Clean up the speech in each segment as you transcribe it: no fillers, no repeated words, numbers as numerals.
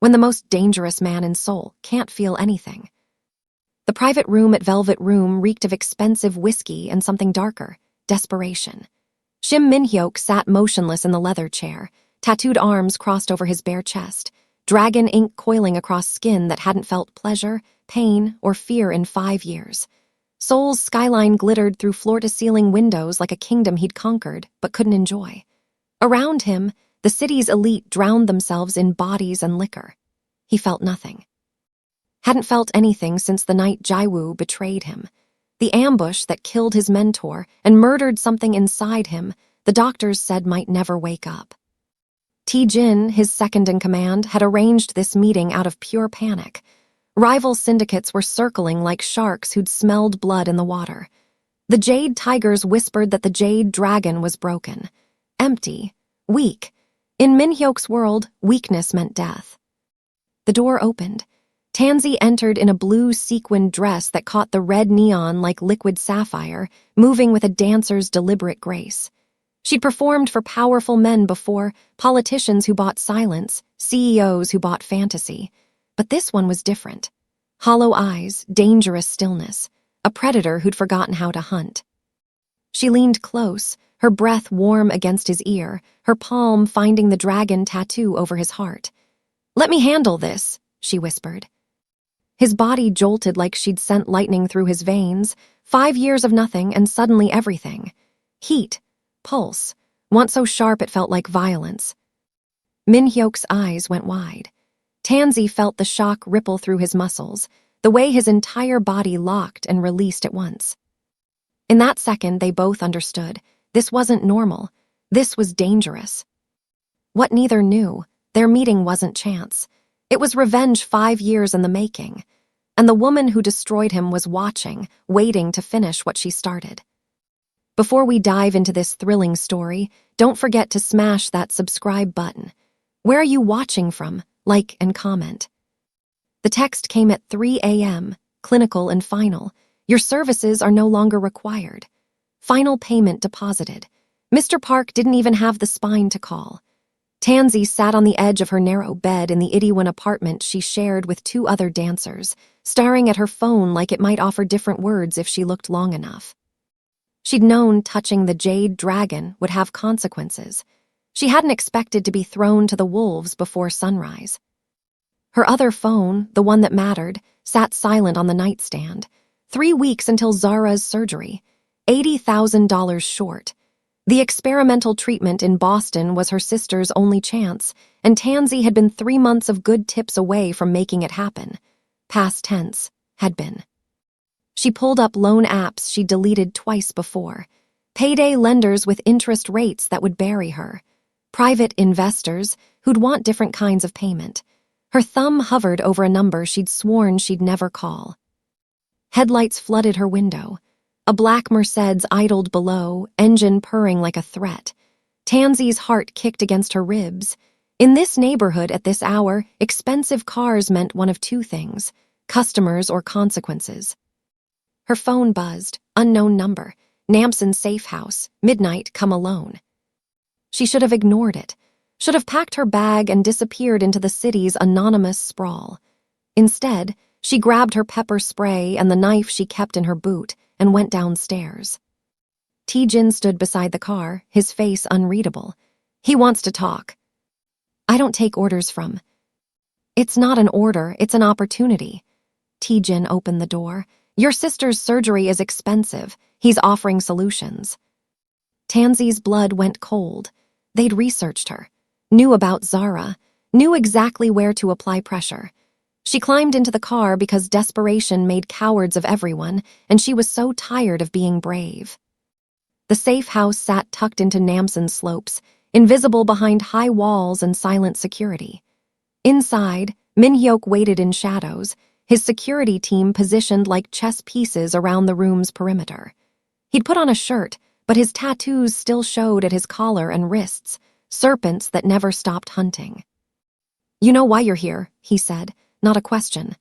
when the most dangerous man in Seoul can't feel anything. The private room at Velvet Room reeked of expensive whiskey and something darker, desperation. Shim Min-hyuk sat motionless in the leather chair, tattooed arms crossed over his bare chest, dragon ink coiling across skin that hadn't felt pleasure, pain, or fear in 5 years. Seoul's skyline glittered through floor-to-ceiling windows like a kingdom he'd conquered but couldn't enjoy. Around him, the city's elite drowned themselves in bodies and liquor. He felt nothing. Hadn't felt anything since the night Jae-woo betrayed him. The ambush that killed his mentor and murdered something inside him the doctors said might never wake up. Tae-jin, his second-in-command, had arranged this meeting out of pure panic. Rival syndicates were circling like sharks who'd smelled blood in the water. The Jade Tigers whispered that the Jade Dragon was broken. Empty. Weak. In Min-hyuk's world, weakness meant death. The door opened. Tansy entered in a blue sequined dress that caught the red neon like liquid sapphire, moving with a dancer's deliberate grace. She'd performed for powerful men before, politicians who bought silence, CEOs who bought fantasy. But this one was different. Hollow eyes, dangerous stillness, a predator who'd forgotten how to hunt. She leaned close, her breath warm against his ear, her palm finding the dragon tattoo over his heart. "Let me handle this," she whispered. His body jolted like she'd sent lightning through his veins, 5 years of nothing and suddenly everything. Heat, pulse, once so sharp it felt like violence. Min-hyuk's eyes went wide. Tansy felt the shock ripple through his muscles, the way his entire body locked and released at once. In that second, they both understood. This wasn't normal. This was dangerous. What neither knew, their meeting wasn't chance. It was revenge 5 years in the making. And the woman who destroyed him was watching, waiting to finish what she started. Before we dive into this thrilling story, don't forget to smash that subscribe button. Where are you watching from? Like and comment. The text came at 3 a.m., clinical and final. Your services are no longer required. Final payment deposited. Mr. Park didn't even have the spine to call. Tansy sat on the edge of her narrow bed in the Itaewon apartment she shared with 2 other dancers, staring at her phone like it might offer different words if she looked long enough. She'd known touching the Jade Dragon would have consequences. She hadn't expected to be thrown to the wolves before sunrise. Her other phone, the one that mattered, sat silent on the nightstand. 3 weeks until Zara's surgery. $80,000 short. The experimental treatment in Boston was her sister's only chance, and Tansy had been 3 months of good tips away from making it happen. Past tense, had been. She pulled up loan apps she deleted twice before. Payday lenders with interest rates that would bury her. Private investors who'd want different kinds of payment. Her thumb hovered over a number she'd sworn she'd never call. Headlights flooded her window. A black Mercedes idled below, engine purring like a threat. Tansy's heart kicked against her ribs. In this neighborhood at this hour, expensive cars meant one of 2 things: customers or consequences. Her phone buzzed, unknown number, Namson safe house, midnight, come alone. She should have ignored it, should have packed her bag and disappeared into the city's anonymous sprawl. Instead, she grabbed her pepper spray and the knife she kept in her boot and went downstairs. Tae-jin stood beside the car, his face unreadable. He wants to talk. I don't take orders from. It's not an order, it's an opportunity. Tae-jin opened the door. Your sister's surgery is expensive. He's offering solutions. Tansy's blood went cold. They'd researched her, knew about Zara, knew exactly where to apply pressure. She climbed into the car because desperation made cowards of everyone, and she was so tired of being brave. The safe house sat tucked into Namson slopes, invisible behind high walls and silent security. Inside, Min-hyuk waited in shadows, his security team positioned like chess pieces around the room's perimeter. He'd put on a shirt, but his tattoos still showed at his collar and wrists, serpents that never stopped hunting. You know why you're here, he said, not a question.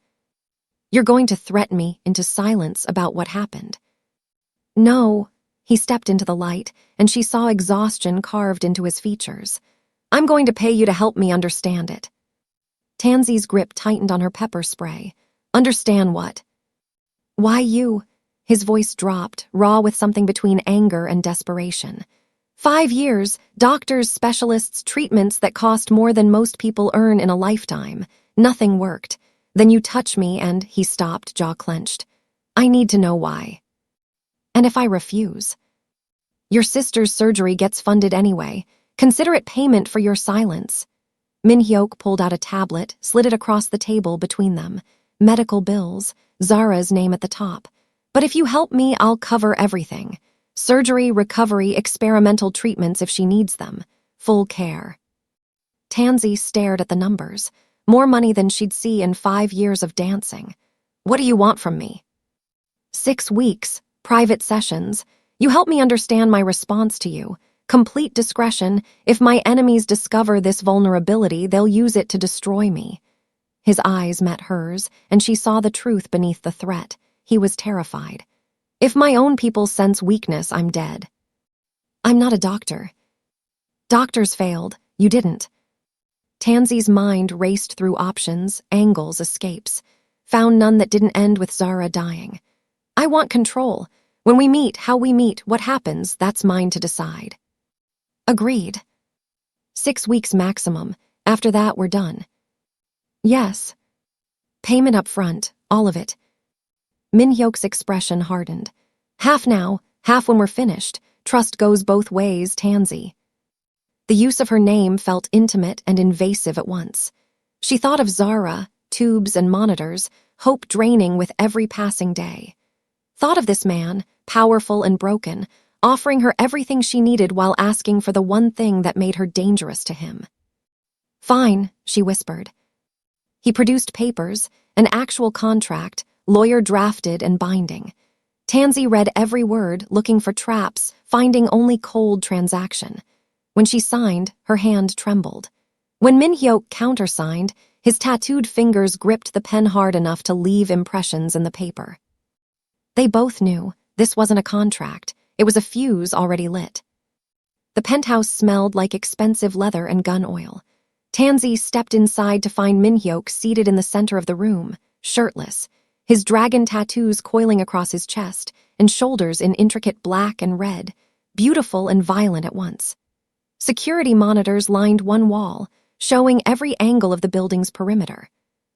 You're going to threaten me into silence about what happened. No, he stepped into the light, and she saw exhaustion carved into his features. I'm going to pay you to help me understand it. Tansy's grip tightened on her pepper spray. Understand what? Why you? His voice dropped, raw with something between anger and desperation. 5 years, doctors, specialists, treatments that cost more than most people earn in a lifetime. Nothing worked. Then you touch me and, he stopped, jaw clenched. I need to know why. And if I refuse? Your sister's surgery gets funded anyway. Consider it payment for your silence. Min-hyuk pulled out a tablet, slid it across the table between them. Medical bills, Zara's name at the top. But if you help me, I'll cover everything. Surgery, recovery, experimental treatments if she needs them. Full care. Tansy stared at the numbers. More money than she'd see in 5 years of dancing. What do you want from me? 6 weeks, private sessions. You help me understand my response to you. Complete discretion. If my enemies discover this vulnerability, they'll use it to destroy me. His eyes met hers, and she saw the truth beneath the threat. He was terrified. If my own people sense weakness, I'm dead. I'm not a doctor. Doctors failed. You didn't. Tansy's mind raced through options, angles, escapes. Found none that didn't end with Zara dying. I want control. When we meet, how we meet, what happens, that's mine to decide. Agreed. 6 weeks maximum. After that, we're done. Yes. Payment up front, all of it. Min-hyuk's expression hardened. Half now, half when we're finished. Trust goes both ways, Tansy. The use of her name felt intimate and invasive at once. She thought of Zara, tubes and monitors, hope draining with every passing day. Thought of this man, powerful and broken, offering her everything she needed while asking for the one thing that made her dangerous to him. Fine, she whispered. He produced papers, an actual contract, lawyer drafted and binding. Tansy read every word, looking for traps, finding only cold transaction. When she signed, her hand trembled. When Min-hyuk countersigned, his tattooed fingers gripped the pen hard enough to leave impressions in the paper. They both knew this wasn't a contract. It was a fuse already lit. The penthouse smelled like expensive leather and gun oil. Tansy stepped inside to find Min-hyuk seated in the center of the room, shirtless, his dragon tattoos coiling across his chest and shoulders in intricate black and red, beautiful and violent at once. Security monitors lined one wall, showing every angle of the building's perimeter.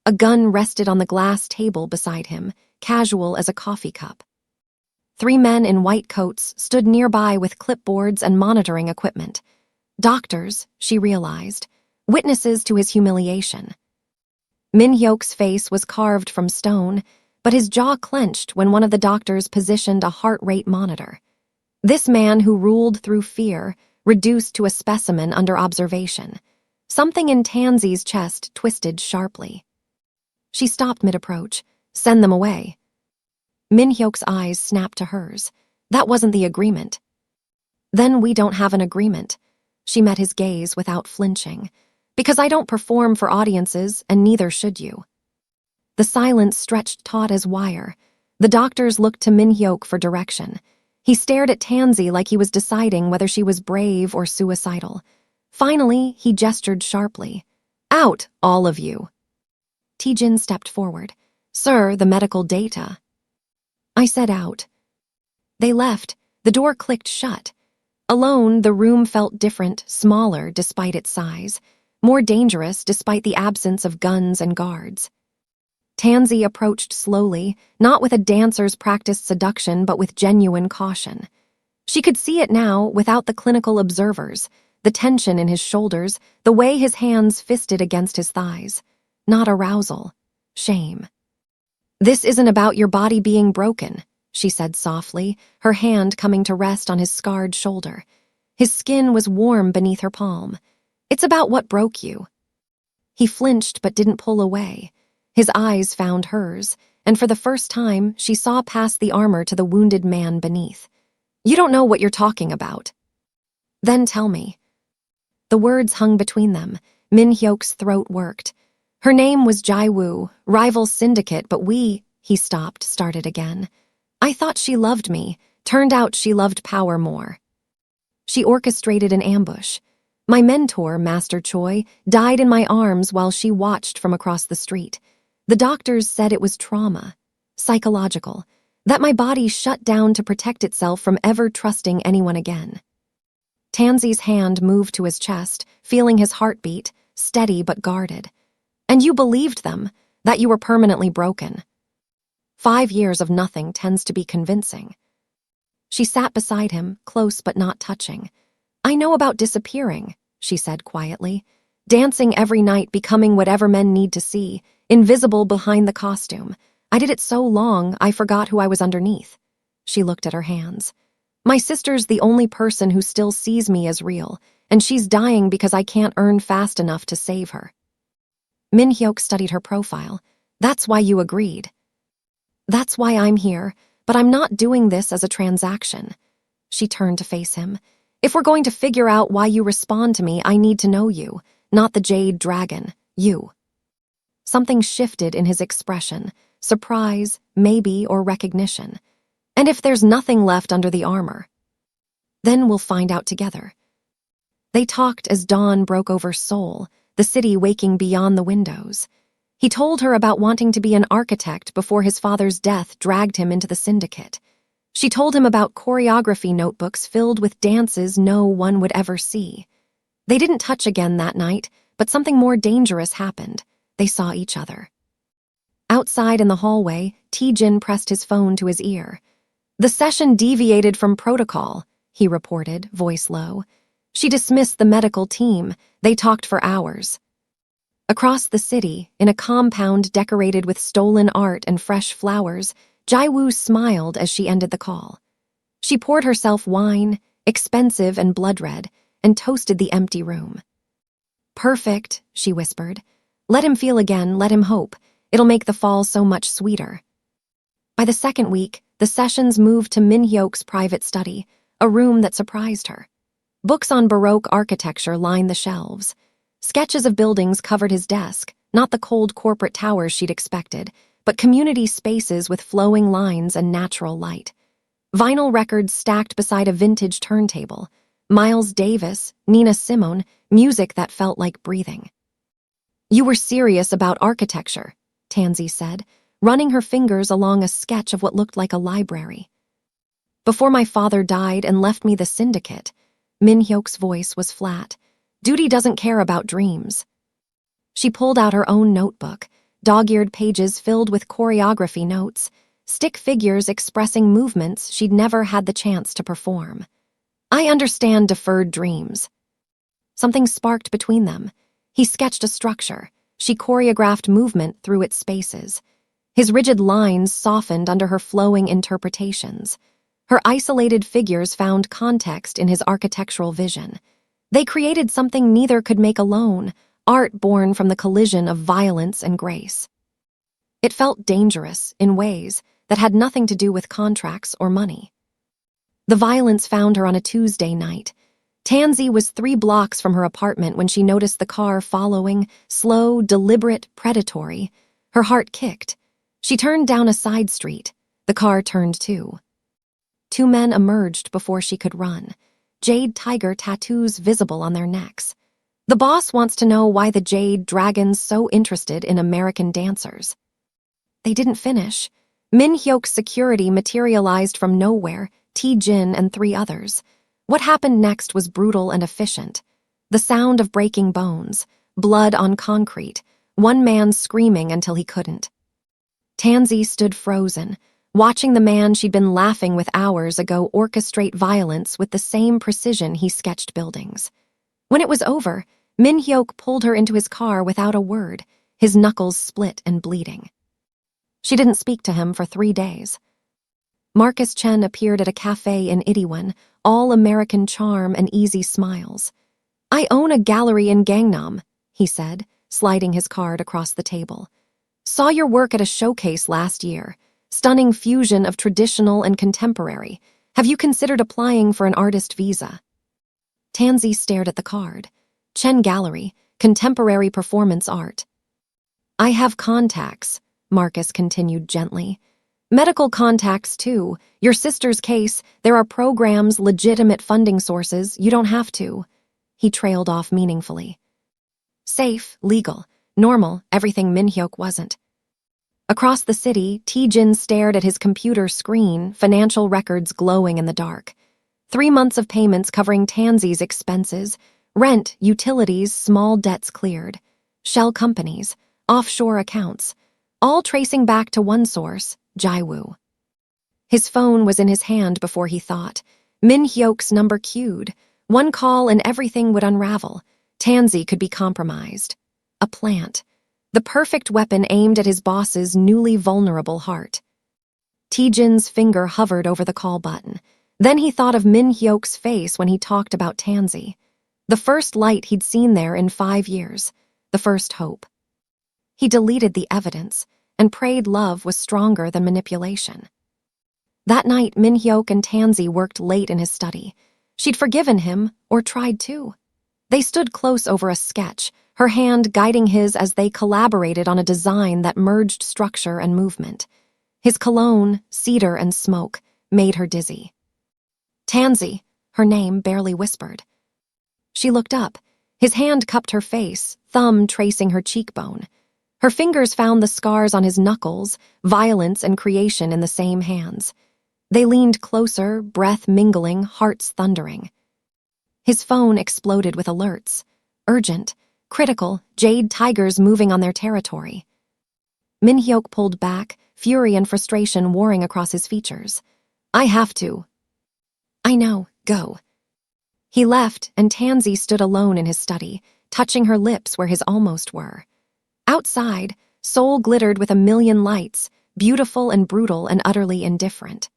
A gun rested on the glass table beside him, casual as a coffee cup. 3 men in white coats stood nearby with clipboards and monitoring equipment. Doctors, she realized, witnesses to his humiliation. Min-hyuk's face was carved from stone, but his jaw clenched when one of the doctors positioned a heart rate monitor. This man who ruled through fear, reduced to a specimen under observation. Something in Tansy's chest twisted sharply. She stopped mid-approach. Send them away. Min-hyuk's eyes snapped to hers. That wasn't the agreement. Then we don't have an agreement. She met his gaze without flinching. Because I don't perform for audiences, and neither should you. The silence stretched taut as wire. The doctors looked to Min-hyuk for direction. He stared at Tansy like he was deciding whether she was brave or suicidal. Finally, he gestured sharply. Out, all of you. Taejin stepped forward. Sir, the medical data. I said out. They left. The door clicked shut. Alone, the room felt different, smaller despite its size, more dangerous despite the absence of guns and guards. Tansy approached slowly, not with a dancer's practiced seduction but with genuine caution. She could see it now without the clinical observers, the tension in his shoulders, the way his hands fisted against his thighs. Not arousal, shame. This isn't about your body being broken, she said softly, her hand coming to rest on his scarred shoulder. His skin was warm beneath her palm. It's about what broke you. He flinched but didn't pull away. His eyes found hers, and for the first time, she saw past the armor to the wounded man beneath. You don't know what you're talking about. Then tell me. The words hung between them. Min-hyuk's throat worked. Her name was Jai-woo, rival syndicate, but he stopped, started again. I thought she loved me. Turned out she loved power more. She orchestrated an ambush. My mentor, Master Choi, died in my arms while she watched from across the street. The doctors said it was trauma, psychological, that my body shut down to protect itself from ever trusting anyone again. Tansy's hand moved to his chest, feeling his heartbeat, steady but guarded. And you believed them, that you were permanently broken. 5 years of nothing tends to be convincing. She sat beside him, close but not touching. I know about disappearing, she said quietly. Dancing every night, becoming whatever men need to see, invisible behind the costume. I did it so long, I forgot who I was underneath. She looked at her hands. My sister's the only person who still sees me as real, and she's dying because I can't earn fast enough to save her. Min Hyuk studied her profile. That's why you agreed. That's why I'm here, but I'm not doing this as a transaction. She turned to face him. If we're going to figure out why you respond to me, I need to know you, not the Jade Dragon, you. Something shifted in his expression, surprise, maybe, or recognition. And if there's nothing left under the armor, then we'll find out together. They talked as dawn broke over Seoul, the city waking beyond the windows. He told her about wanting to be an architect before his father's death dragged him into the syndicate. She told him about choreography notebooks filled with dances no one would ever see. They didn't touch again that night, but something more dangerous happened. They saw each other. Outside in the hallway, Tae-jin pressed his phone to his ear. The session deviated from protocol, he reported, voice low. She dismissed the medical team. They talked for hours. Across the city, in a compound decorated with stolen art and fresh flowers, Jae-woo smiled as she ended the call. She poured herself wine, expensive and blood-red, and toasted the empty room. Perfect, she whispered. Let him feel again, let him hope. It'll make the fall so much sweeter. By the second week, the sessions moved to Min Hyuk's private study, a room that surprised her. Books on Baroque architecture lined the shelves. Sketches of buildings covered his desk, not the cold corporate towers she'd expected, but community spaces with flowing lines and natural light. Vinyl records stacked beside a vintage turntable. Miles Davis, Nina Simone, music that felt like breathing. You were serious about architecture, Tansy said, running her fingers along a sketch of what looked like a library. Before my father died and left me the syndicate, Min Hyuk's voice was flat. Duty doesn't care about dreams. She pulled out her own notebook, dog-eared pages filled with choreography notes, stick figures expressing movements she'd never had the chance to perform. I understand deferred dreams. Something sparked between them. He sketched a structure. She choreographed movement through its spaces. His rigid lines softened under her flowing interpretations. Her isolated figures found context in his architectural vision. They created something neither could make alone, art born from the collision of violence and grace. It felt dangerous in ways that had nothing to do with contracts or money. The violence found her on a Tuesday night. Tansy was 3 blocks from her apartment when she noticed the car following, slow, deliberate, predatory. Her heart kicked. She turned down a side street. The car turned too. 2 men emerged before she could run, jade tiger tattoos visible on their necks. The boss wants to know why the Jade Dragon's so interested in American dancers. They didn't finish. Min Hyuk's security materialized from nowhere, Tae-jin and 3 others. What happened next was brutal and efficient. The sound of breaking bones, blood on concrete, one man screaming until he couldn't. Tansy stood frozen, watching the man she'd been laughing with hours ago orchestrate violence with the same precision he sketched buildings. When it was over, Min Hyuk pulled her into his car without a word, his knuckles split and bleeding. She didn't speak to him for 3 days. Marcus Chen appeared at a cafe in Itaewon, all American charm and easy smiles. I own a gallery in Gangnam, he said, sliding his card across the table. Saw your work at a showcase last year. Stunning fusion of traditional and contemporary. Have you considered applying for an artist visa? Tansy stared at the card. Chen Gallery, Contemporary Performance Art. I have contacts, Marcus continued gently. Medical contacts, too. Your sister's case, there are programs, legitimate funding sources. You don't have to. He trailed off meaningfully. Safe, legal, normal, everything Min-hyuk wasn't. Across the city, Tae-jin stared at his computer screen, financial records glowing in the dark. 3 months of payments covering Tansy's expenses, rent, utilities, small debts cleared, shell companies, offshore accounts, all tracing back to one source, Jaiwoo. His phone was in his hand before he thought. Min-hyuk's number queued. One call and everything would unravel. Tansy could be compromised. A plant. The perfect weapon aimed at his boss's newly vulnerable heart. Tae-jin's finger hovered over the call button. Then he thought of Min-hyuk's face when he talked about Tansy. The first light he'd seen there in 5 years. The first hope. He deleted the evidence and prayed love was stronger than manipulation. That night, Min-hyuk and Tansy worked late in his study. She'd forgiven him, or tried to. They stood close over a sketch, her hand guiding his as they collaborated on a design that merged structure and movement. His cologne, cedar and smoke, made her dizzy. Tansy, her name barely whispered. She looked up. His hand cupped her face, thumb tracing her cheekbone. Her fingers found the scars on his knuckles, violence and creation in the same hands. They leaned closer, breath mingling, hearts thundering. His phone exploded with alerts. Urgent, critical, jade tigers moving on their territory. Min-hyuk pulled back, fury and frustration warring across his features. I have to. I know, go. He left, and Tansy stood alone in his study, touching her lips where his almost were. Outside, Seoul glittered with a million lights, beautiful and brutal and utterly indifferent.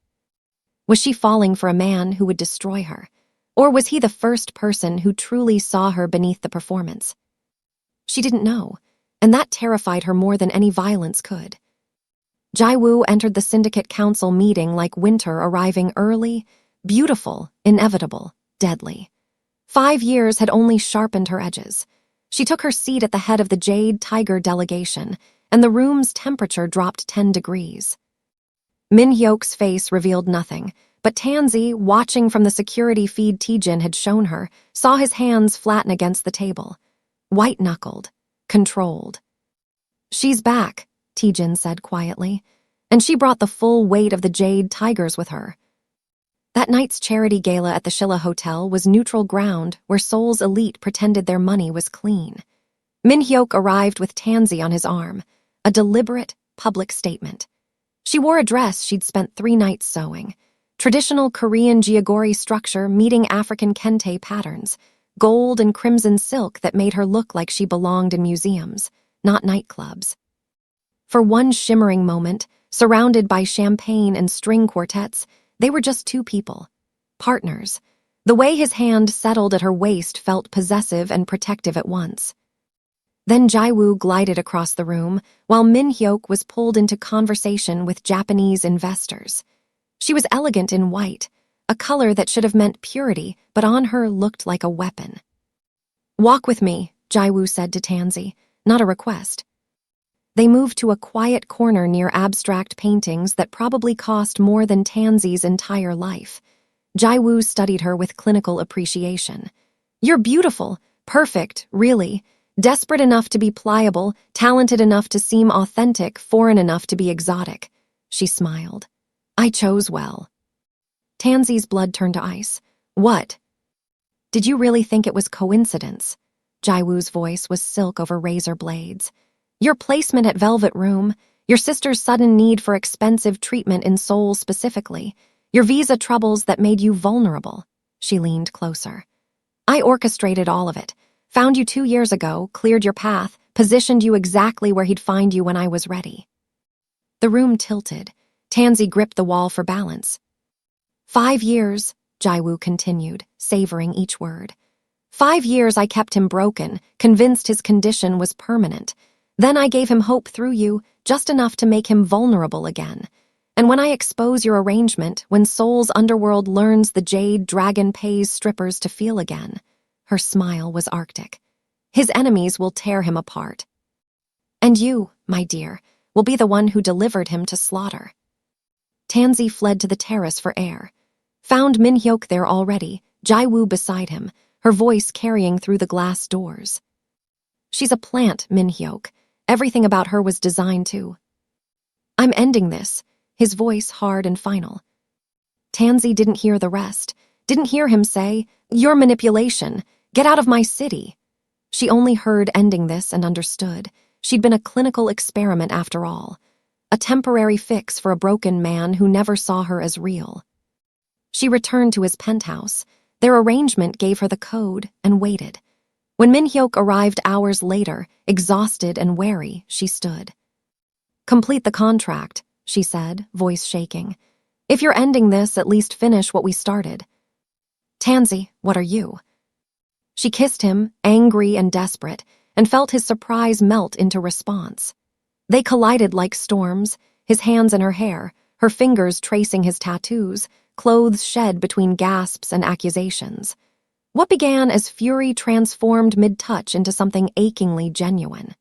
Was she falling for a man who would destroy her? Or was he the first person who truly saw her beneath the performance? She didn't know, and that terrified her more than any violence could. Jaiwoo entered the syndicate council meeting like winter arriving early, beautiful, inevitable, deadly. 5 years had only sharpened her edges. She took her seat at the head of the Jade Tiger delegation, and the room's temperature dropped 10 degrees. Min-hyuk's face revealed nothing, but Tansy, watching from the security feed Tae-jin had shown her, saw his hands flatten against the table. White-knuckled, controlled. She's back, Tae-jin said quietly, and she brought the full weight of the Jade Tigers with her. That night's charity gala at the Shilla Hotel was neutral ground where Seoul's elite pretended their money was clean. Min-hyuk arrived with Tansy on his arm, a deliberate, public statement. She wore a dress she'd spent 3 nights sewing. Traditional Korean jeogori structure meeting African kente patterns, gold and crimson silk that made her look like she belonged in museums, not nightclubs. For one shimmering moment, surrounded by champagne and string quartets, they were just 2 people. Partners. The way his hand settled at her waist felt possessive and protective at once. Then Jaiwoo glided across the room, while Min-hyuk was pulled into conversation with Japanese investors. She was elegant in white, a color that should have meant purity, but on her looked like a weapon. Walk with me, Jaiwoo said to Tansy, not a request. They moved to a quiet corner near abstract paintings that probably cost more than Tansy's entire life. Jaiwoo studied her with clinical appreciation. You're beautiful, perfect, really. Desperate enough to be pliable, talented enough to seem authentic, foreign enough to be exotic. She smiled. I chose well. Tansy's blood turned to ice. What? Did you really think it was coincidence? Jaiwoo's voice was silk over razor blades. Your placement at Velvet Room, your sister's sudden need for expensive treatment in Seoul specifically, your visa troubles that made you vulnerable. She leaned closer. I orchestrated all of it. Found you 2 years ago, cleared your path, positioned you exactly where he'd find you when I was ready. The room tilted. Tansy gripped the wall for balance. 5 years, Jaiwoo continued, savoring each word. 5 years I kept him broken, convinced his condition was permanent. Then I gave him hope through you, just enough to make him vulnerable again. And when I expose your arrangement, when Seoul's underworld learns the Jade Dragon pays strippers to feel again, her smile was arctic. His enemies will tear him apart. And you, my dear, will be the one who delivered him to slaughter. Tansy fled to the terrace for air. Found Min-hyuk there already, Jaiwoo beside him, her voice carrying through the glass doors. She's a plant, Min-hyuk. Everything about her was designed to. I'm ending this, his voice hard and final. Tansy didn't hear the rest, didn't hear him say, "Your manipulation, get out of my city." She only heard ending this and understood. She'd been a clinical experiment after all, a temporary fix for a broken man who never saw her as real. She returned to his penthouse. Their arrangement gave her the code and waited. When Min-hyuk arrived hours later, exhausted and wary, she stood. "Complete the contract," she said, voice shaking. "If you're ending this, at least finish what we started." "Tansy, what are you?" She kissed him, angry and desperate, and felt his surprise melt into response. They collided like storms, his hands in her hair, her fingers tracing his tattoos, clothes shed between gasps and accusations. What began as fury transformed mid-touch into something achingly genuine.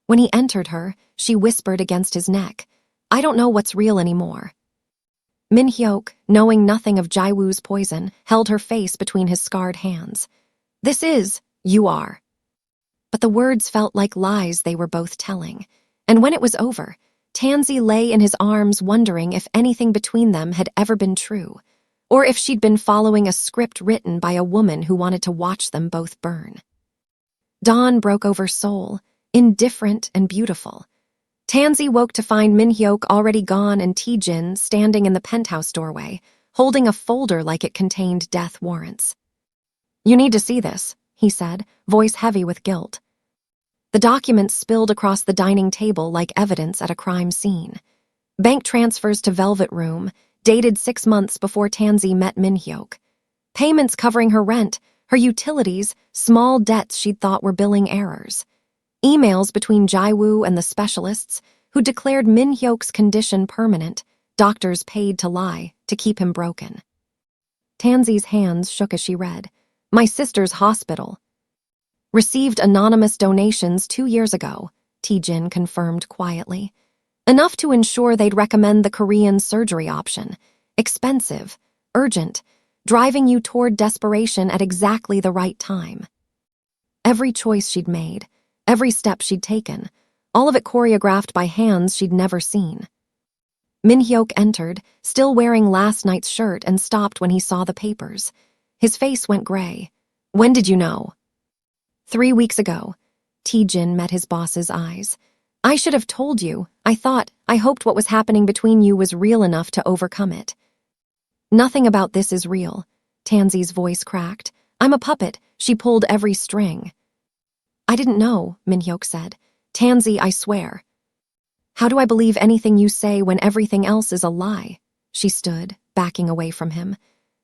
When he entered her, she whispered against his neck, "I don't know what's real anymore." Min-hyuk, knowing nothing of Jaiwoo's poison, held her face between his scarred hands. You are." But the words felt like lies they were both telling. And when it was over, Tansy lay in his arms wondering if anything between them had ever been true, or if she'd been following a script written by a woman who wanted to watch them both burn. Dawn broke over Seoul, indifferent and beautiful. Tansy woke to find Min-hyuk already gone and Tae-jin standing in the penthouse doorway, holding a folder like it contained death warrants. "You need to see this," he said, voice heavy with guilt. The documents spilled across the dining table like evidence at a crime scene. Bank transfers to Velvet Room, dated 6 months before Tansy met Min-hyuk. Payments covering her rent, her utilities, small debts she'd thought were billing errors. Emails between Jaiwoo and the specialists, who declared Min-hyuk's condition permanent, doctors paid to lie, to keep him broken. Tansy's hands shook as she read. "My sister's hospital. Received anonymous donations 2 years ago," Tae-jin confirmed quietly. "Enough to ensure they'd recommend the Korean surgery option. Expensive, urgent, driving you toward desperation at exactly the right time." Every choice she'd made, every step she'd taken, all of it choreographed by hands she'd never seen. Min-hyuk entered, still wearing last night's shirt, and stopped when he saw the papers. His face went gray. "When did you know?" 3 weeks ago. Tae-jin met his boss's eyes. "I should have told you. I hoped what was happening between you was real enough to overcome it." "Nothing about this is real," Tansy's voice cracked. "I'm a puppet. She pulled every string." "I didn't know," Min-hyuk said. "Tansy, I swear." "How do I believe anything you say when everything else is a lie?" She stood, backing away from him.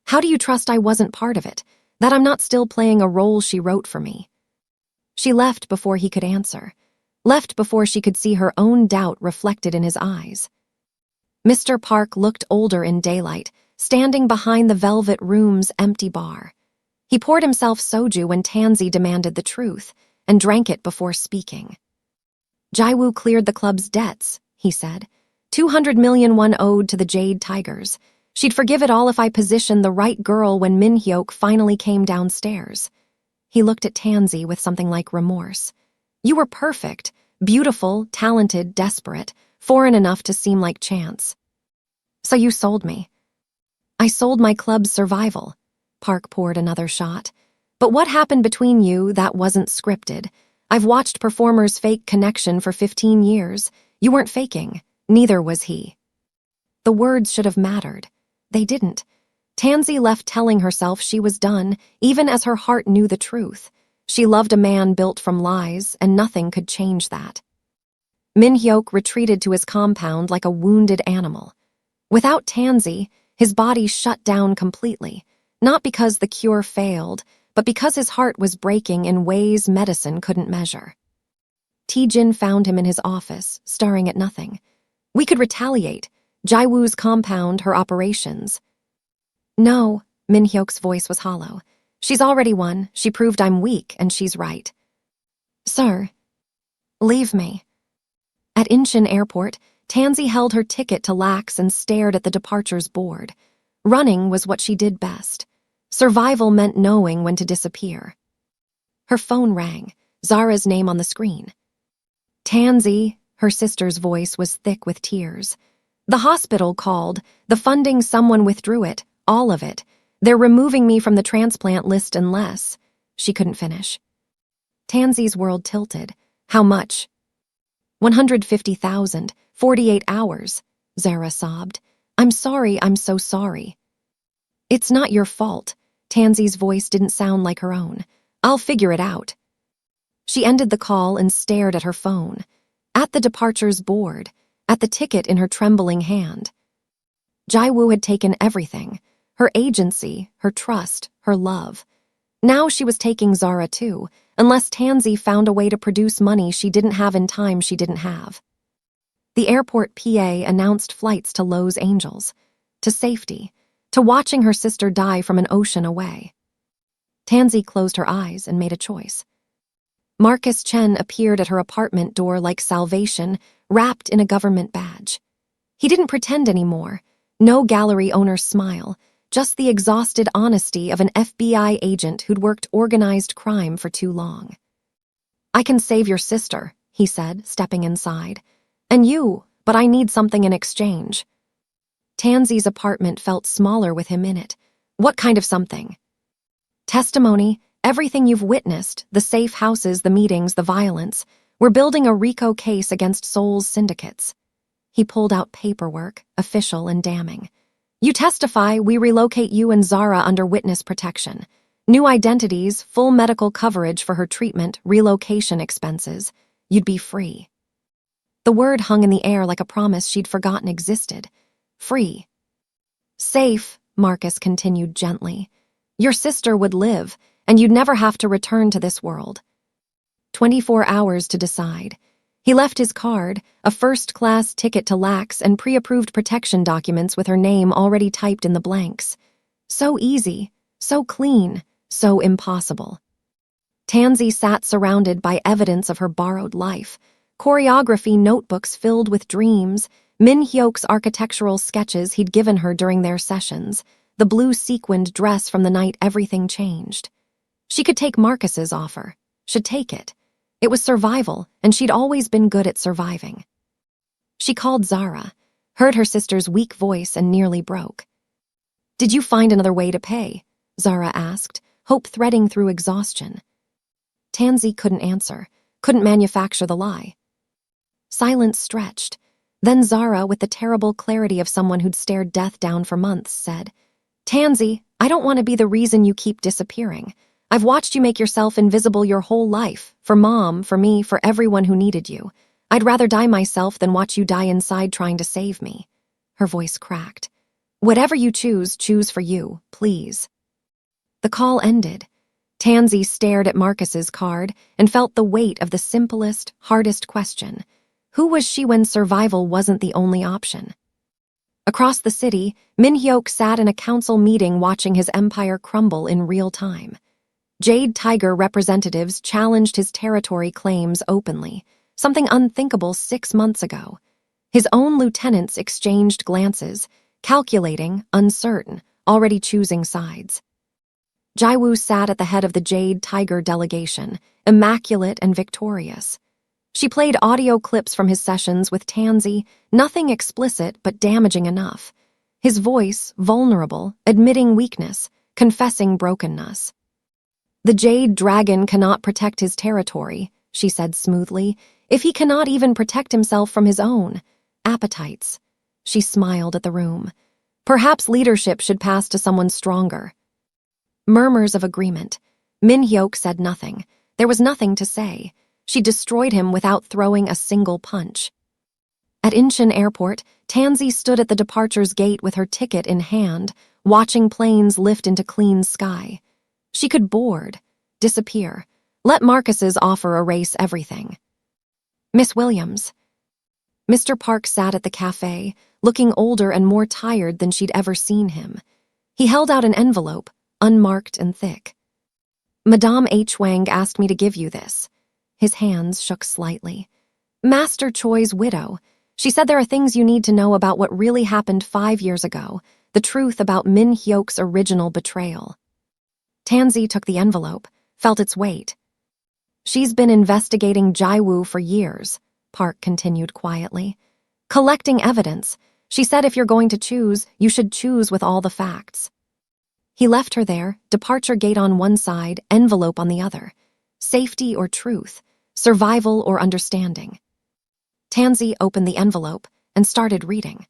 "How do you trust I wasn't part of it? That I'm not still playing a role she wrote for me?" She left before he could answer. Left before she could see her own doubt reflected in his eyes. Mr. Park looked older in daylight, standing behind the Velvet Room's empty bar. He poured himself soju when Tansy demanded the truth, and drank it before speaking. "Jaiwoo cleared the club's debts," he said. 200 million won owed to the Jade Tigers. She'd forgive it all if I positioned the right girl when Min-hyuk finally came downstairs. He looked at Tansy with something like remorse. "You were perfect, beautiful, talented, desperate, foreign enough to seem like chance. So you sold me." "I sold my club's survival." Park poured another shot. "But what happened between you, that wasn't scripted. I've watched performers fake connection for 15 years. You weren't faking. Neither was he." The words should have mattered. They didn't. Tansy left telling herself she was done, even as her heart knew the truth. She loved a man built from lies, and nothing could change that. Min-hyuk retreated to his compound like a wounded animal. Without Tansy, his body shut down completely, not because the cure failed, but because his heart was breaking in ways medicine couldn't measure. Tae-jin found him in his office, staring at nothing. "We could retaliate. Jaiwoo's compound, her operations." "No," Min-hyuk's voice was hollow. "She's already won. She proved I'm weak, and she's right." "Sir." "Leave me." At Incheon Airport, Tansy held her ticket to Lax and stared at the departures board. Running was what she did best. Survival meant knowing when to disappear. Her phone rang, Zara's name on the screen. Tansy, her sister's voice was thick with tears. The hospital called. The funding, someone withdrew it, all of it. They're removing me from the transplant list unless… She couldn't finish. Tansy's world tilted. How much? 150,000, 48 hours, Zara sobbed. I'm sorry, I'm so sorry. It's not your fault. Tansy's voice didn't sound like her own. I'll figure it out. She ended the call and stared at her phone, at the departures board, at the ticket in her trembling hand. Jaiwoo had taken everything, her agency, her trust, her love. Now she was taking Zara too, unless Tansy found a way to produce money she didn't have in time she didn't have. The airport PA announced flights to Los Angeles, to safety, to watching her sister die from an ocean away. Tansy closed her eyes and made a choice. Marcus Chen appeared at her apartment door like salvation, wrapped in a government badge. He didn't pretend anymore. No gallery owner's smile, just the exhausted honesty of an FBI agent who'd worked organized crime for too long. I can save your sister, he said, stepping inside. And you, but I need something in exchange. Tansy's apartment felt smaller with him in it. What kind of something? Testimony, everything you've witnessed, the safe houses, the meetings, the violence. We're building a RICO case against Seoul's syndicates. He pulled out paperwork, official and damning. You testify, we relocate you and Zara under witness protection. New identities, full medical coverage for her treatment, relocation expenses. You'd be free. The word hung in the air like a promise she'd forgotten existed. Free. Safe, Marcus continued gently. Your sister would live, and you'd never have to return to this world. 24 hours to decide. He left his card, a first-class ticket to Lax and pre-approved protection documents with her name already typed in the blanks. So easy, so clean, so impossible. Tansy sat surrounded by evidence of her borrowed life, choreography notebooks filled with dreams, Min Hyok's architectural sketches he'd given her during their sessions, the blue sequined dress from the night everything changed. She could take Marcus's offer, should take it. It was survival, and she'd always been good at surviving. She called Zara, heard her sister's weak voice and nearly broke. Did you find another way to pay? Zara asked, hope threading through exhaustion. Tansy couldn't answer, couldn't manufacture the lie. Silence stretched. Then Zara, with the terrible clarity of someone who'd stared death down for months, said, Tansy, I don't want to be the reason you keep disappearing. I've watched you make yourself invisible your whole life, for Mom, for me, for everyone who needed you. I'd rather die myself than watch you die inside trying to save me. Her voice cracked. Whatever you choose, choose for you, please. The call ended. Tansy stared at Marcus's card and felt the weight of the simplest, hardest question. Who was she when survival wasn't the only option? Across the city, Min Hyok sat in a council meeting watching his empire crumble in real time. Jade Tiger representatives challenged his territory claims openly, something unthinkable 6 months ago. His own lieutenants exchanged glances, calculating, uncertain, already choosing sides. Jaiwoo sat at the head of the Jade Tiger delegation, immaculate and victorious. She played audio clips from his sessions with Tansy, nothing explicit but damaging enough. His voice, vulnerable, admitting weakness, confessing brokenness. The Jade Dragon cannot protect his territory, she said smoothly, if he cannot even protect himself from his own appetites. She smiled at the room. Perhaps leadership should pass to someone stronger. Murmurs of agreement. Min Hyok said nothing. There was nothing to say. She destroyed him without throwing a single punch. At Incheon Airport, Tansy stood at the departure's gate with her ticket in hand, watching planes lift into clean sky. She could board, disappear, let Marcus's offer erase everything. Miss Williams. Mr. Park sat at the cafe, looking older and more tired than she'd ever seen him. He held out an envelope, unmarked and thick. Madame H. Wang asked me to give you this. His hands shook slightly. Master Choi's widow. She said there are things you need to know about what really happened 5 years ago, the truth about Min Hyok's original betrayal. Tansy took the envelope, felt its weight. She's been investigating Jaiwoo for years, Park continued quietly. Collecting evidence. She said if you're going to choose, you should choose with all the facts. He left her there, departure gate on one side, envelope on the other. Safety or truth, survival or understanding. Tansy opened the envelope and started reading.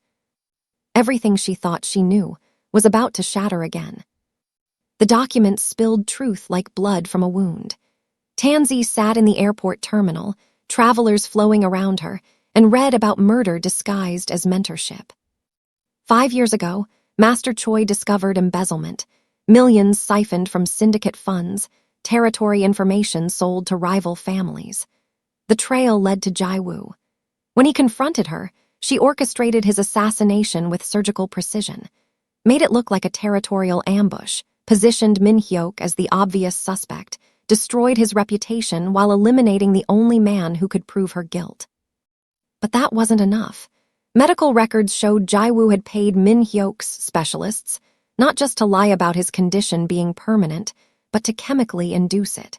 Everything she thought she knew was about to shatter again. The document spilled truth like blood from a wound. Tansy sat in the airport terminal, travelers flowing around her, and read about murder disguised as mentorship. 5 years ago, Master Choi discovered embezzlement, millions siphoned from syndicate funds, territory information sold to rival families. The trail led to Jaiwoo. When he confronted her, she orchestrated his assassination with surgical precision, made it look like a territorial ambush, positioned Min Hyuk as the obvious suspect, destroyed his reputation while eliminating the only man who could prove her guilt. But that wasn't enough. Medical records showed Jaiwoo had paid Min Hyuk's specialists not just to lie about his condition being permanent, but to chemically induce it.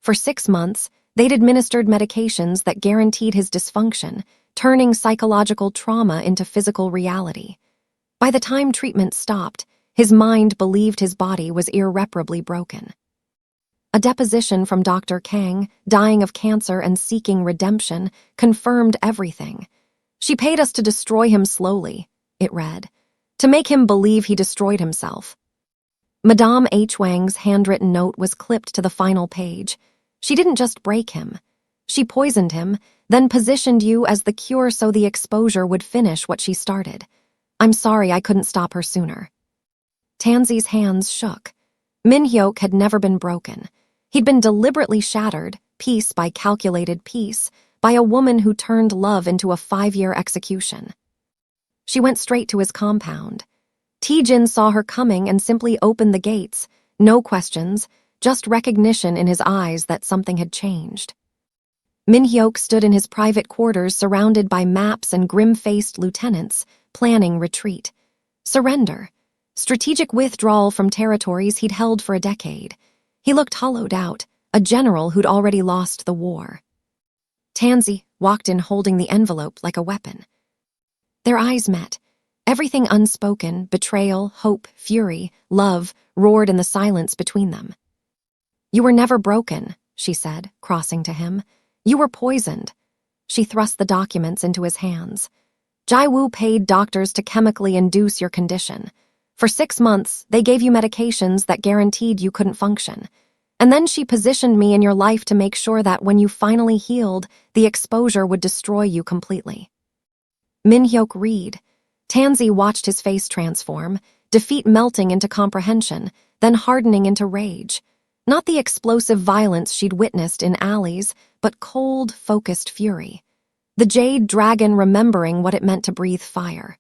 For 6 months, they'd administered medications that guaranteed his dysfunction, turning psychological trauma into physical reality. By the time treatment stopped, his mind believed his body was irreparably broken. A deposition from Dr. Kang, dying of cancer and seeking redemption, confirmed everything. She paid us to destroy him slowly, it read, to make him believe he destroyed himself. Madame H. Wang's handwritten note was clipped to the final page. She didn't just break him. She poisoned him, then positioned you as the cure so the exposure would finish what she started. I'm sorry I couldn't stop her sooner. Tansy's hands shook. Min Hyuk had never been broken. He'd been deliberately shattered, piece by calculated piece, by a woman who turned love into a 5-year execution. She went straight to his compound. Tae-jin saw her coming and simply opened the gates, no questions, just recognition in his eyes that something had changed. Min Hyuk stood in his private quarters surrounded by maps and grim-faced lieutenants, planning retreat. Surrender. Strategic withdrawal from territories he'd held for a decade. He looked hollowed out, a general who'd already lost the war. Tansy walked in holding the envelope like a weapon. Their eyes met. Everything unspoken, betrayal, hope, fury, love, roared in the silence between them. You were never broken, she said, crossing to him. You were poisoned. She thrust the documents into his hands. Jaiwoo paid doctors to chemically induce your condition. For 6 months, they gave you medications that guaranteed you couldn't function. And then she positioned me in your life to make sure that when you finally healed, the exposure would destroy you completely. Min Hyuk read. Tansy watched his face transform, defeat melting into comprehension, then hardening into rage. Not the explosive violence she'd witnessed in alleys, but cold, focused fury. The jade dragon remembering what it meant to breathe fire.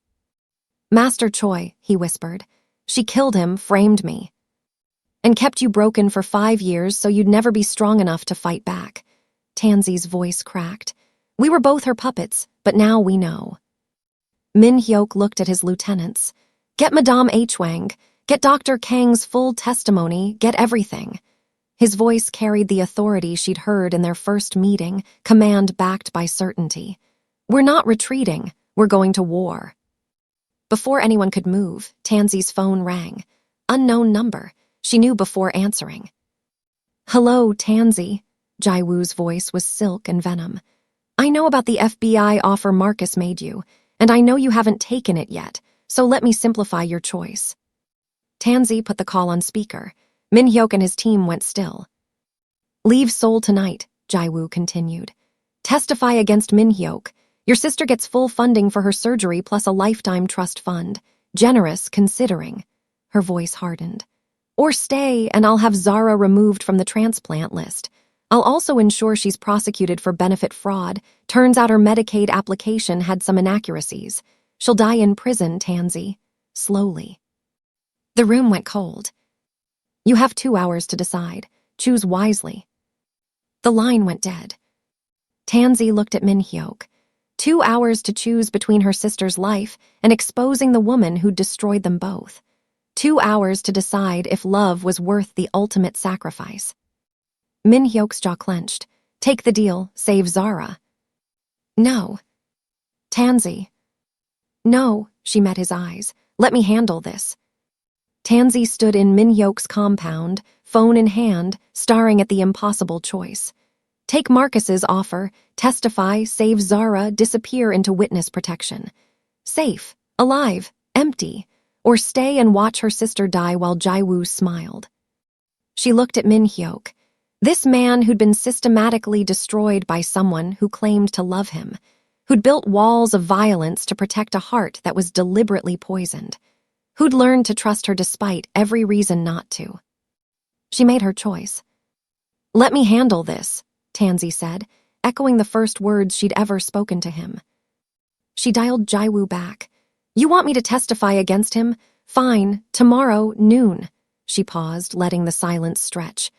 Master Choi, he whispered. She killed him, framed me. And kept you broken for 5 years so you'd never be strong enough to fight back. Tansy's voice cracked. We were both her puppets, but now we know. Min Hyuk looked at his lieutenants. Get Madame H. Wang. Get Dr. Kang's full testimony. Get everything. His voice carried the authority she'd heard in their first meeting, command backed by certainty. We're not retreating. We're going to war. Before anyone could move, Tansy's phone rang. Unknown number. She knew before answering. Hello, Tansy. Jaiwoo's voice was silk and venom. I know about the FBI offer Marcus made you, and I know you haven't taken it yet, so let me simplify your choice. Tansy put the call on speaker. Min Hyuk and his team went still. Leave Seoul tonight, Jaiwoo continued. Testify against Min Hyuk. Your sister gets full funding for her surgery plus a lifetime trust fund. Generous, considering. Her voice hardened. Or stay, and I'll have Zara removed from the transplant list. I'll also ensure she's prosecuted for benefit fraud. Turns out her Medicaid application had some inaccuracies. She'll die in prison, Tansy. Slowly. The room went cold. You have 2 hours to decide. Choose wisely. The line went dead. Tansy looked at Min Hyuk. 2 hours to choose between her sister's life and exposing the woman who'd destroyed them both. 2 hours to decide if love was worth the ultimate sacrifice. Min Hyuk's jaw clenched. Take the deal, save Zara. No. Tansy. No, she met his eyes. Let me handle this. Tansy stood in Min Hyuk's compound, phone in hand, staring at the impossible choice. Take Marcus's offer, testify, save Zara, disappear into witness protection. Safe, alive, empty, or stay and watch her sister die while Jae-woo smiled. She looked at Min Hyuk. This man who'd been systematically destroyed by someone who claimed to love him, who'd built walls of violence to protect a heart that was deliberately poisoned, who'd learned to trust her despite every reason not to. She made her choice. Let me handle this, Tansy said, echoing the first words she'd ever spoken to him. She dialed Jae-woo back. You want me to testify against him? Fine, tomorrow, noon. She paused, letting the silence stretch.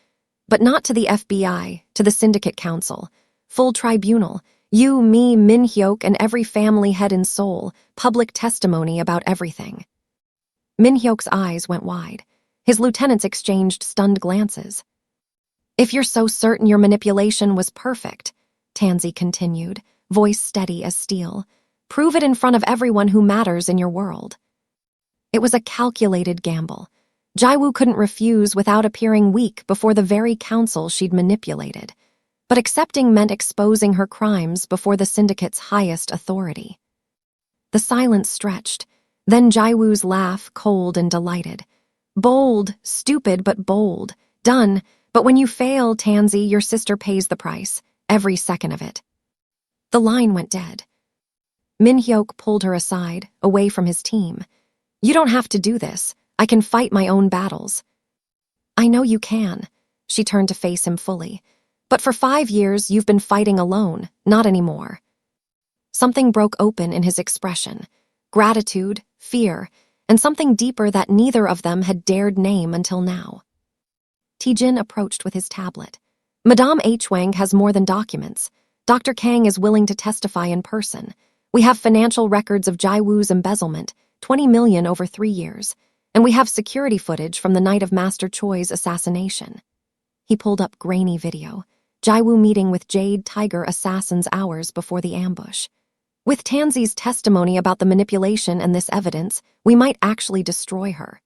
But not to the FBI, to the Syndicate Council. Full tribunal. You, me, Min Hyuk, and every family head in Seoul. Public testimony about everything. Min Hyuk's eyes went wide. His lieutenants exchanged stunned glances. If you're so certain your manipulation was perfect, Tansy continued, voice steady as steel, prove it in front of everyone who matters in your world. It was a calculated gamble. Jae-woo couldn't refuse without appearing weak before the very council she'd manipulated. But accepting meant exposing her crimes before the Syndicate's highest authority. The silence stretched, then Jae-woo's laugh, cold and delighted. Bold, stupid but bold. Done, but when you fail, Tansy, your sister pays the price, every second of it. The line went dead. Min Hyuk pulled her aside, away from his team. You don't have to do this. I can fight my own battles. I know you can. She turned to face him fully. But for 5 years, you've been fighting alone, not anymore. Something broke open in his expression. Gratitude, fear, and something deeper that neither of them had dared name until now. Tae-jin approached with his tablet. Madame H. Wang has more than documents. Dr. Kang is willing to testify in person. We have financial records of Jae-woo's embezzlement, 20 million over 3 years. And we have security footage from the night of Master Choi's assassination. He pulled up grainy video. Jae-woo meeting with Jade Tiger assassins hours before the ambush. With Tansy's testimony about the manipulation and this evidence, we might actually destroy her.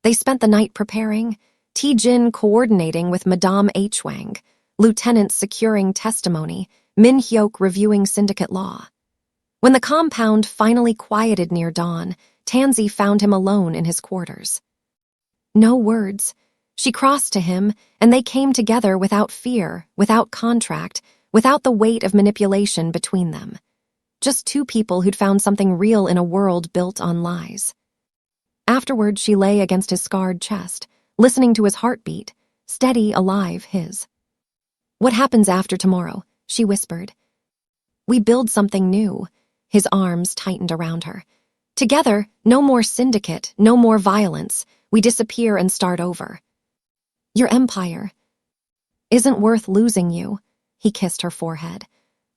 They spent the night preparing, Tae-jin coordinating with Madame H. Wang, lieutenants securing testimony, Min Hyuk reviewing syndicate law. When the compound finally quieted near dawn, Tansy found him alone in his quarters. No words. She crossed to him, and they came together without fear, without contract, without the weight of manipulation between them. Just two people who'd found something real in a world built on lies. Afterward, she lay against his scarred chest, listening to his heartbeat, steady, alive, his. What happens after tomorrow? She whispered. We build something new. His arms tightened around her. Together, no more syndicate, no more violence. We disappear and start over. Your empire isn't worth losing you. He kissed her forehead.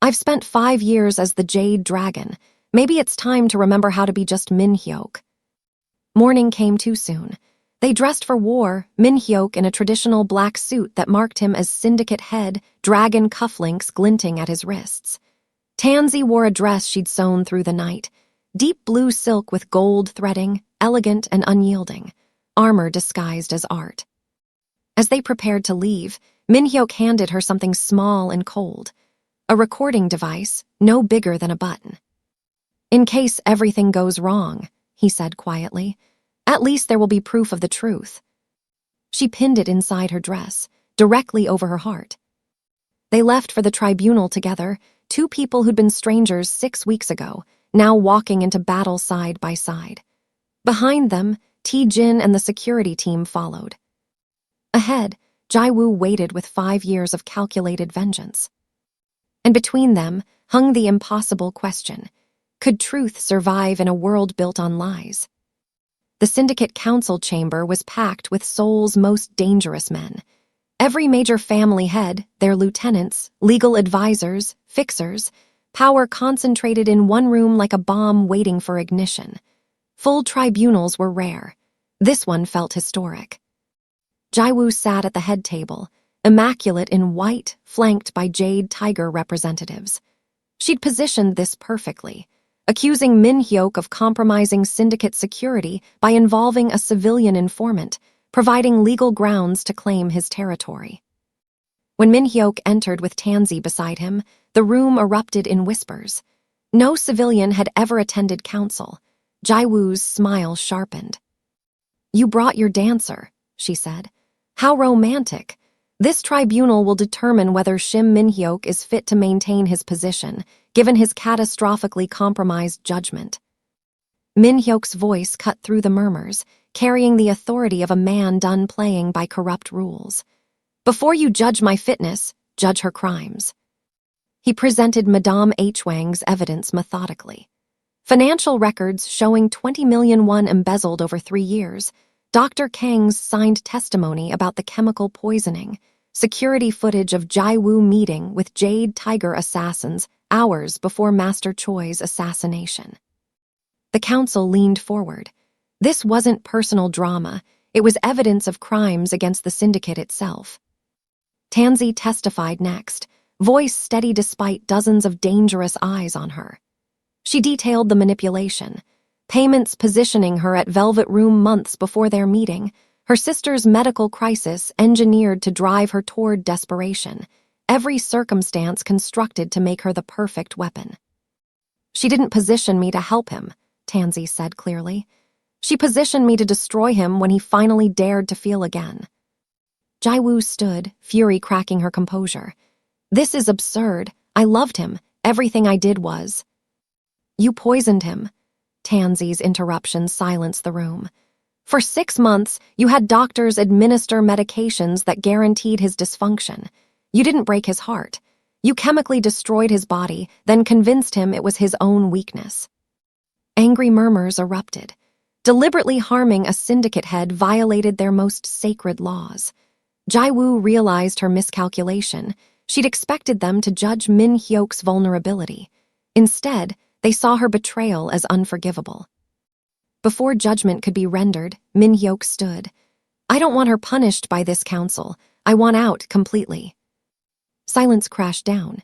I've spent 5 years as the Jade Dragon. Maybe it's time to remember how to be just Min Hyuk. Morning came too soon. They dressed for war, Min Hyuk in a traditional black suit that marked him as syndicate head, dragon cufflinks glinting at his wrists. Tansy wore a dress she'd sewn through the night. Deep blue silk with gold threading, elegant and unyielding, armor disguised as art. As they prepared to leave, Min Hyuk handed her something small and cold. A recording device, no bigger than a button. In case everything goes wrong, he said quietly, at least there will be proof of the truth. She pinned it inside her dress, directly over her heart. They left for the tribunal together, two people who'd been strangers 6 weeks ago, now walking into battle side by side. Behind them, Tae-jin and the security team followed. Ahead, Jae-woo waited with 5 years of calculated vengeance. And between them hung the impossible question, could truth survive in a world built on lies? The Syndicate Council chamber was packed with Seoul's most dangerous men. Every major family head, their lieutenants, legal advisors, fixers, power concentrated in one room like a bomb waiting for ignition. Full tribunals were rare. This one felt historic. Jaiwoo sat at the head table, immaculate in white, flanked by jade tiger representatives. She'd positioned this perfectly, accusing Min Hyuk of compromising syndicate security by involving a civilian informant, providing legal grounds to claim his territory. When Min Hyuk entered with Tansy beside him, the room erupted in whispers. No civilian had ever attended council. Jaiwoo's smile sharpened. "You brought your dancer," she said. "How romantic. This tribunal will determine whether Shim Min-hyuk is fit to maintain his position, given his catastrophically compromised judgment." Min-hyuk's voice cut through the murmurs, carrying the authority of a man done playing by corrupt rules. "Before you judge my fitness, judge her crimes." He presented Madame H. Wang's evidence methodically. Financial records showing 20 million won embezzled over 3 years, Dr. Kang's signed testimony about the chemical poisoning, security footage of Jaiwoo meeting with Jade Tiger assassins hours before Master Choi's assassination. The council leaned forward. This wasn't personal drama, it was evidence of crimes against the syndicate itself. Tansy testified next, voice steady despite dozens of dangerous eyes on her. She detailed the manipulation, payments positioning her at Velvet Room months before their meeting, her sister's medical crisis engineered to drive her toward desperation, every circumstance constructed to make her the perfect weapon. "She didn't position me to help him," Tansy said clearly. "She positioned me to destroy him when he finally dared to feel again." Jaiwoo stood, fury cracking her composure. "This is absurd. I loved him. Everything I did was—" "You poisoned him." Tansy's interruption silenced the room. "For 6 months, you had doctors administer medications that guaranteed his dysfunction. You didn't break his heart. You chemically destroyed his body, then convinced him it was his own weakness." Angry murmurs erupted. Deliberately harming a syndicate head violated their most sacred laws. Jaiwoo realized her miscalculation. She'd expected them to judge Min Hyuk's vulnerability. Instead, they saw her betrayal as unforgivable. Before judgment could be rendered, Min Hyuk stood. "I don't want her punished by this council. I want out completely." Silence crashed down.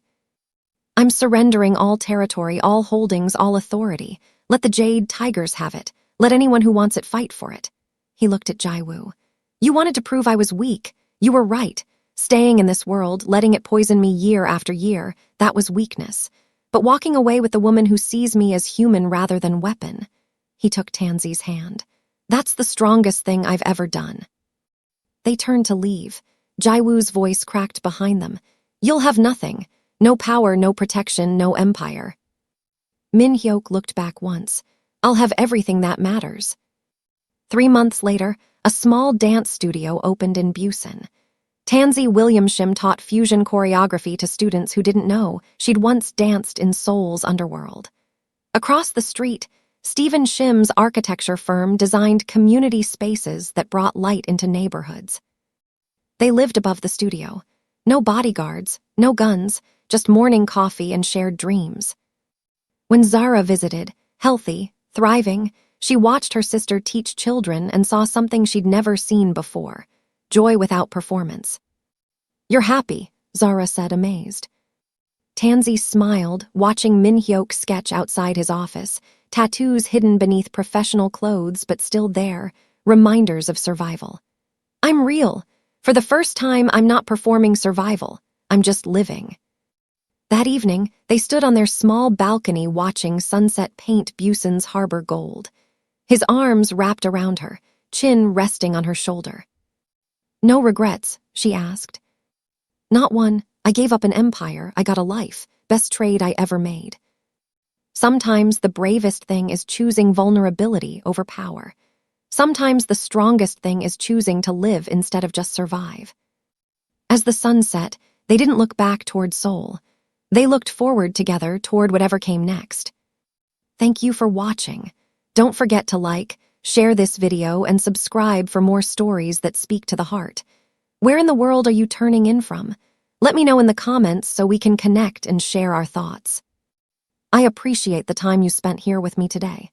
"I'm surrendering all territory, all holdings, all authority. Let the Jade Tigers have it. Let anyone who wants it fight for it." He looked at Jaiwoo. "You wanted to prove I was weak. You were right. Staying in this world, letting it poison me year after year, that was weakness. But walking away with the woman who sees me as human rather than weapon." He took Tansy's hand. "That's the strongest thing I've ever done." They turned to leave. Jaiwoo's voice cracked behind them. "You'll have nothing. No power, no protection, no empire." Min Hyuk looked back once. "I'll have everything that matters." 3 months later, a small dance studio opened in Busan. Tansy Williamsham taught fusion choreography to students who didn't know she'd once danced in Seoul's underworld. Across the street, Stephen Shim's architecture firm designed community spaces that brought light into neighborhoods. They lived above the studio. No bodyguards, no guns, just morning coffee and shared dreams. When Zara visited, healthy, thriving, she watched her sister teach children and saw something she'd never seen before: joy without performance. "You're happy," Zara said, amazed. Tansy smiled, watching Min Hyuk sketch outside his office, tattoos hidden beneath professional clothes but still there, reminders of survival. "I'm real. For the first time, I'm not performing survival. I'm just living." That evening, they stood on their small balcony watching sunset paint Busan's harbor gold. His arms wrapped around her, chin resting on her shoulder. "No regrets?" she asked. "Not one. I gave up an empire, I got a life. Best trade I ever made." Sometimes the bravest thing is choosing vulnerability over power. Sometimes the strongest thing is choosing to live instead of just survive. As the sun set, they didn't look back toward Seoul. They looked forward together toward whatever came next. Thank you for watching. Don't forget to like, share this video, and subscribe for more stories that speak to the heart. Where in the world are you turning in from? Let me know in the comments so we can connect and share our thoughts. I appreciate the time you spent here with me today.